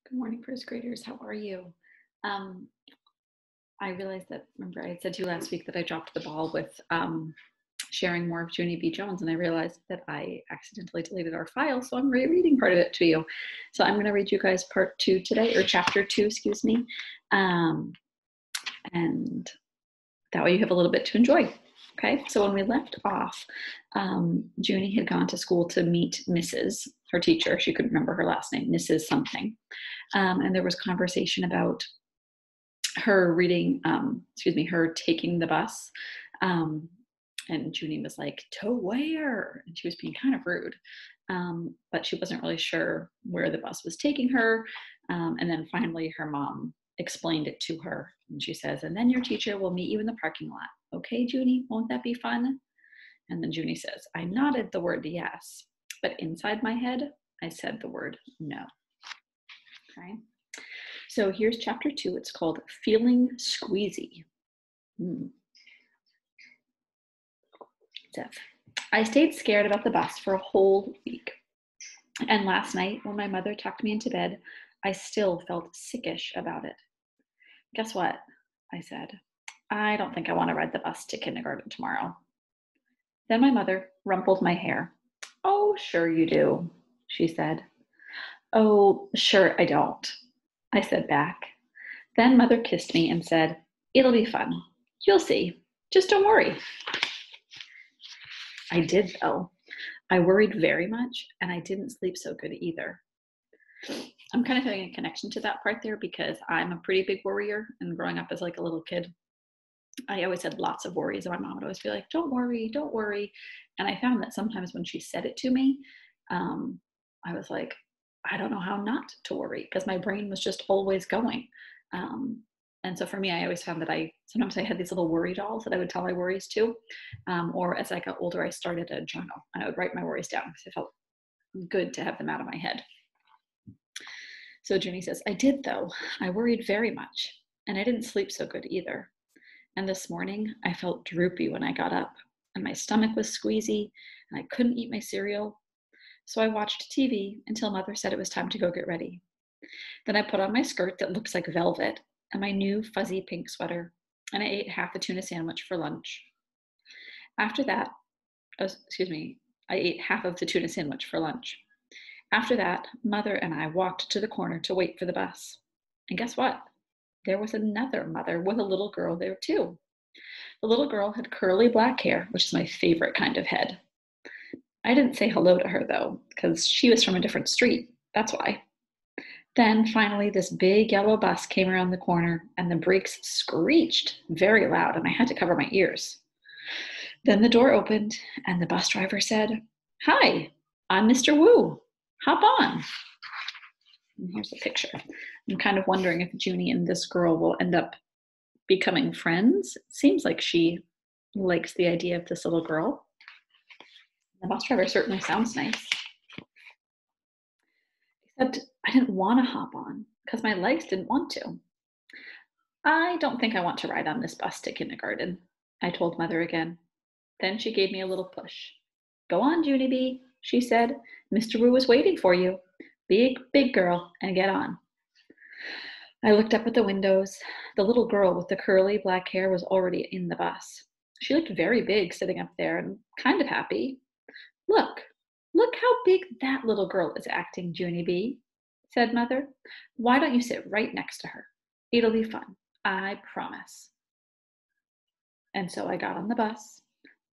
Good morning, first graders. How are you? Um, I realized that, remember, I had said to you last week that I dropped the ball with sharing more of Junie B. Jones, and I realized that I accidentally deleted our file, so I'm rereading part of it to you. So I'm going to read you guys part 2 today, or chapter 2, excuse me. And that way you have a little bit to enjoy. Okay, so when we left off, Junie had gone to school to meet Mrs., her teacher. She couldn't remember her last name, Mrs. something. And there was conversation about her reading, her taking the bus. And Junie was like, to where? And she was being kind of rude. But she wasn't really sure where the bus was taking her. And then finally her mom explained it to her. And she says, and then your teacher will meet you in the parking lot. Okay, Junie, won't that be fun? And then Junie says, I nodded the word yes, but inside my head, I said the word no. Okay. So here's chapter 2. It's called Feeling Squeezy. So, I stayed scared about the bus for a whole week. And last night, when my mother tucked me into bed, I still felt sickish about it. Guess what? I said. I don't think I want to ride the bus to kindergarten tomorrow. Then my mother rumpled my hair. Oh, sure you do, she said. Oh, sure I don't, I said back. Then Mother kissed me and said, it'll be fun. You'll see. Just don't worry. I did, though. I worried very much, and I didn't sleep so good either. I'm kind of having a connection to that part there because I'm a pretty big worrier, and growing up as like a little kid, I always had lots of worries, and my mom would always be like, don't worry, don't worry. And I found that sometimes when she said it to me, I was like, I don't know how not to worry because my brain was just always going. And so for me, I always found that sometimes I had these little worry dolls that I would tell my worries to. Or as I got older, I started a journal and I would write my worries down because it felt good to have them out of my head. So Junie says, I did though. I worried very much and I didn't sleep so good either. And this morning I felt droopy when I got up and my stomach was squeezy and I couldn't eat my cereal. So I watched TV until Mother said it was time to go get ready. Then I put on my skirt that looks like velvet and my new fuzzy pink sweater, and I ate half a tuna sandwich for lunch. After that, I ate half of the tuna sandwich for lunch. After that, Mother and I walked to the corner to wait for the bus. And guess what? There was another mother with a little girl there too. The little girl had curly black hair, which is my favorite kind of head. I didn't say hello to her though, because she was from a different street. That's why. Then finally, this big yellow bus came around the corner and the brakes screeched very loud and I had to cover my ears. Then the door opened and the bus driver said, Hi, I'm Mr. Wu. Hop on. And here's the picture. I'm kind of wondering if Junie and this girl will end up becoming friends. It seems like she likes the idea of this little girl. The bus driver certainly sounds nice. Except I didn't want to hop on because my legs didn't want to. I don't think I want to ride on this bus to kindergarten, I told Mother again. Then she gave me a little push. Go on, Junie B, she said. Mr. Wu is waiting for you. Be a big girl and get on. I looked up at the windows. The little girl with the curly black hair was already in the bus. She looked very big sitting up there and kind of happy. Look how big that little girl is acting, Junie B, said Mother. Why don't you sit right next to her? It'll be fun, I promise. And so I got on the bus,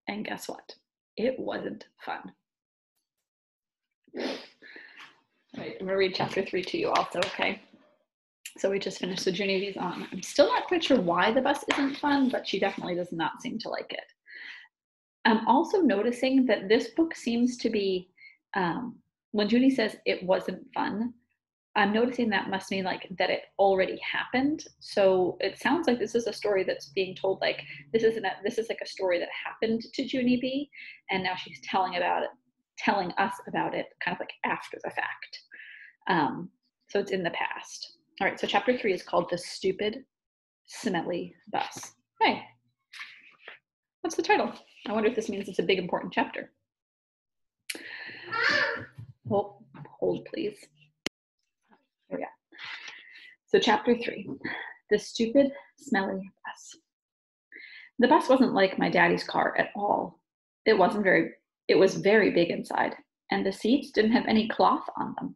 and guess what? It wasn't fun. All right, I'm going to read chapter 3 to you also, okay? So we just finished, so Junie B's on. I'm still not quite sure why the bus isn't fun, but she definitely does not seem to like it. I'm also noticing that this book seems to be, when Junie says it wasn't fun, I'm noticing that must mean like that it already happened. So it sounds like this is a story that's being told like this is like a story that happened to Junie B, and now she's telling us about it kind of like after the fact. So it's in the past. All right, so chapter 3 is called The Stupid, Smelly Bus. Hey, what's the title? I wonder if this means it's a big, important chapter. Hold, please. Here we go. So chapter 3, the stupid, smelly bus. The bus wasn't like my daddy's car at all. It was very big inside, and the seats didn't have any cloth on them.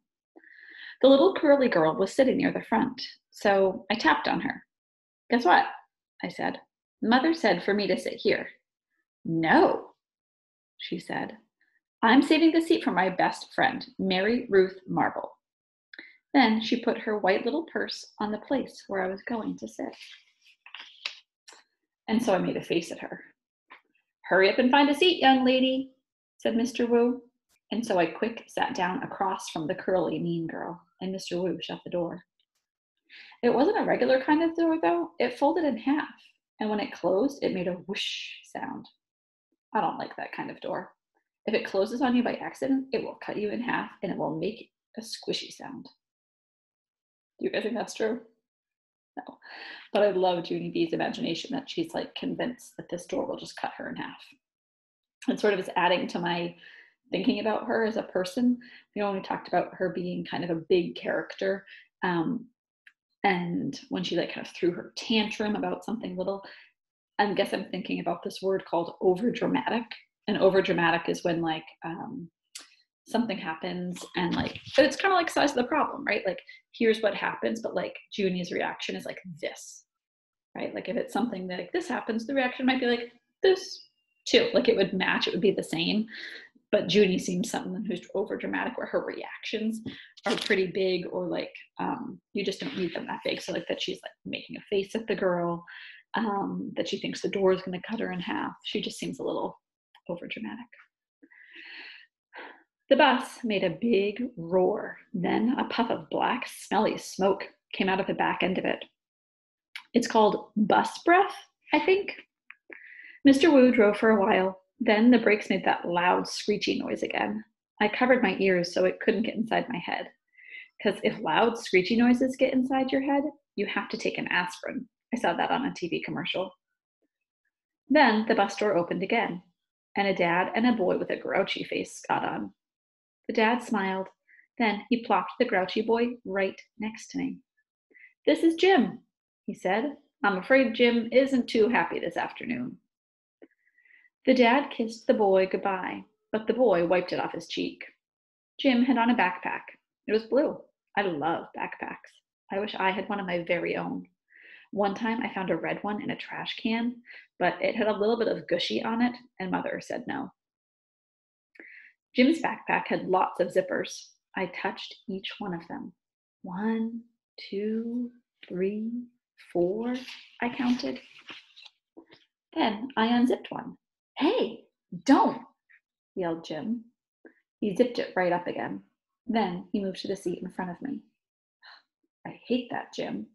The little curly girl was sitting near the front, so I tapped on her. Guess what? I said. Mother said for me to sit here. No, she said. I'm saving the seat for my best friend, Mary Ruth Marble. Then she put her white little purse on the place where I was going to sit. And so I made a face at her. Hurry up and find a seat, young lady, said Mr. Wu. And so I quick sat down across from the curly mean girl, and Mr. Wu shut the door. It wasn't a regular kind of door, though. It folded in half, and when it closed, it made a whoosh sound. I don't like that kind of door. If it closes on you by accident, it will cut you in half, and it will make a squishy sound. Do you guys think that's true? No. But I love Junie B's imagination that she's like convinced that this door will just cut her in half. It sort of is adding to my thinking about her as a person. We only talked about her being kind of a big character. And when she like kind of threw her tantrum about something little, I guess I'm thinking about this word called overdramatic. And overdramatic is when like something happens and like, but it's kind of like size of the problem, right? Like here's what happens, but like Junie's reaction is like this, right? Like if it's something that like this happens, the reaction might be like this too. Like it would match, it would be the same. But Junie seems someone who's over dramatic where her reactions are pretty big, or like you just don't need them that big. So like that she's like making a face at the girl, that she thinks the door is going to cut her in half. She just seems a little over dramatic. The bus made a big roar. Then a puff of black, smelly smoke came out of the back end of it. It's called bus breath, I think. Mr. Wu drove for a while. Then the brakes made that loud, screechy noise again. I covered my ears so it couldn't get inside my head. Because if loud, screechy noises get inside your head, you have to take an aspirin. I saw that on a TV commercial. Then the bus door opened again, and a dad and a boy with a grouchy face got on. The dad smiled. Then he plopped the grouchy boy right next to me. This is Jim, he said. I'm afraid Jim isn't too happy this afternoon. The dad kissed the boy goodbye, but the boy wiped it off his cheek. Jim had on a backpack. It was blue. I love backpacks. I wish I had one of my very own. One time I found a red one in a trash can, but it had a little bit of gushy on it, and Mother said no. Jim's backpack had lots of zippers. I touched each one of them. 1, 2, 3, 4, I counted. Then I unzipped one. Hey, don't, yelled Jim. He zipped it right up again. Then he moved to the seat in front of me. I hate that, Jim.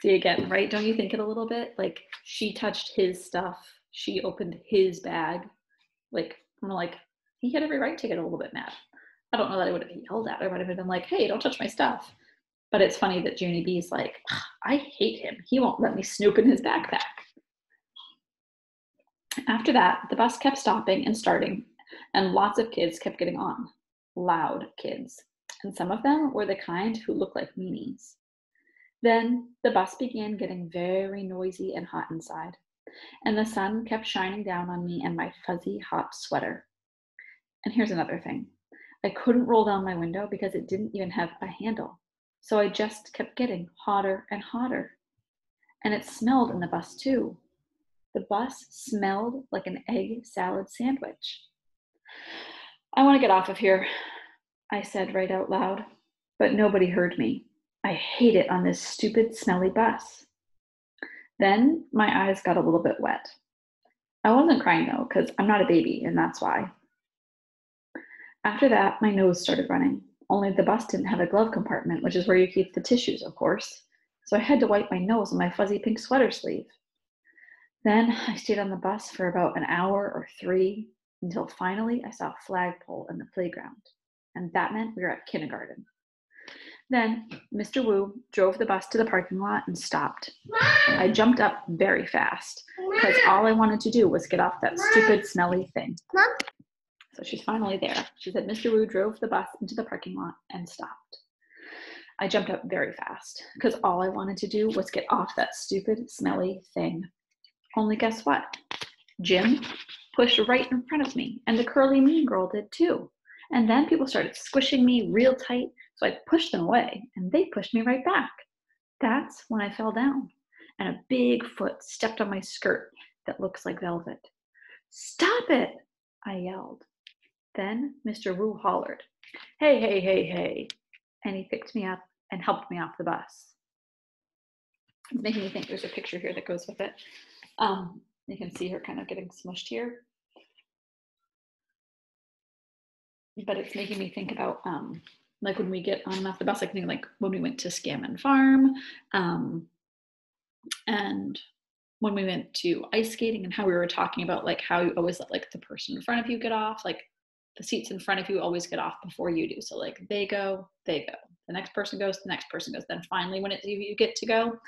See again, right? Don't you think it a little bit? Like she touched his stuff. She opened his bag. Like, I'm like, he had every right to get a little bit mad. I don't know that I would have yelled at her. I would have been like, hey, don't touch my stuff. But it's funny that Junie B's like, I hate him. He won't let me snoop in his backpack. After that, the bus kept stopping and starting, and lots of kids kept getting on. Loud kids. And some of them were the kind who looked like meanies. Then the bus began getting very noisy and hot inside, and the sun kept shining down on me and my fuzzy, hot sweater. And here's another thing. I couldn't roll down my window because it didn't even have a handle, so I just kept getting hotter and hotter. And it smelled in the bus too. The bus smelled like an egg salad sandwich. I want to get off of here, I said right out loud, but nobody heard me. I hate it on this stupid, smelly bus. Then my eyes got a little bit wet. I wasn't crying though, because I'm not a baby, and that's why. After that, my nose started running, only the bus didn't have a glove compartment, which is where you keep the tissues, of course. So I had to wipe my nose on my fuzzy pink sweater sleeve. Then I stayed on the bus for about an hour or 3 until finally I saw a flagpole in the playground. And that meant we were at kindergarten. Then Mr. Wu drove the bus to the parking lot and stopped. I jumped up very fast because all I wanted to do was get off that stupid, smelly thing. So she's finally there. She said Mr. Wu drove the bus into the parking lot and stopped. I jumped up very fast because all I wanted to do was get off that stupid, smelly thing. Only guess what? Jim pushed right in front of me, and the curly mean girl did too. And then people started squishing me real tight, so I pushed them away, and they pushed me right back. That's when I fell down, and a big foot stepped on my skirt that looks like velvet. Stop it! I yelled. Then Mr. Wu hollered, "Hey, hey, hey, hey," and he picked me up and helped me off the bus. It's making me think there's a picture here that goes with it. You can see her kind of getting smushed here. But it's making me think about like when we get on and off the bus, like when we went to Scammon Farm, and when we went to ice skating, and how we were talking about like how you always let like the person in front of you get off, like the seats in front of you always get off before you do. So like they go, the next person goes, the next person goes. Then finally when you get to go,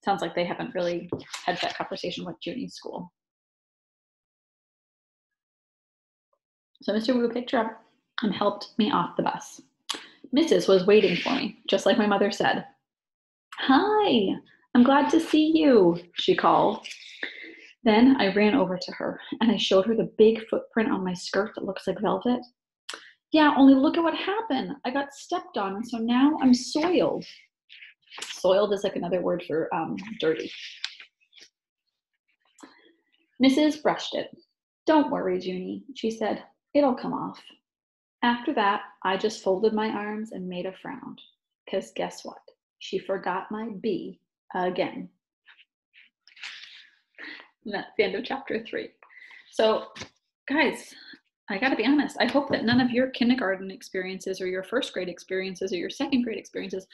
sounds like they haven't really had that conversation with Junie's school. So Mr. Wu picked her up and helped me off the bus. Mrs. was waiting for me, just like my mother said. "Hi, I'm glad to see you," she called. Then I ran over to her and I showed her the big footprint on my skirt that looks like velvet. "Yeah, only look at what happened. I got stepped on, and so now I'm soiled." Soiled is like another word for dirty. Mrs. brushed it. "Don't worry, Junie," she said. "It'll come off." After that, I just folded my arms and made a frown. Because guess what? She forgot my B again. And that's the end of chapter 3. So, guys, I got to be honest. I hope that none of your kindergarten experiences or your first grade experiences or your second grade experiences,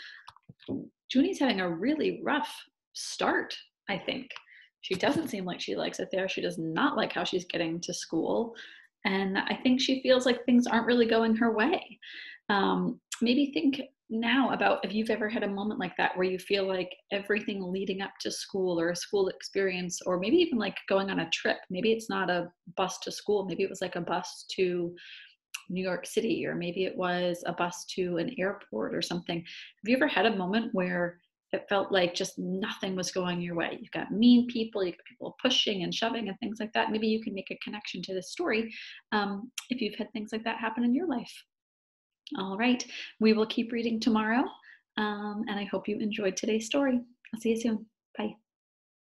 Junie's having a really rough start, I think. She doesn't seem like she likes it there. She does not like how she's getting to school. And I think she feels like things aren't really going her way. Maybe think now about if you've ever had a moment like that where you feel like everything leading up to school or a school experience, or maybe even like going on a trip. Maybe it's not a bus to school. Maybe it was like a bus to New York City, or maybe it was a bus to an airport or something. Have you ever had a moment where it felt like just nothing was going your way? You've got mean people, you've got people pushing and shoving and things like that. Maybe you can make a connection to this story if you've had things like that happen in your life. All right, we will keep reading tomorrow, and I hope you enjoyed today's story. I'll see you soon. Bye.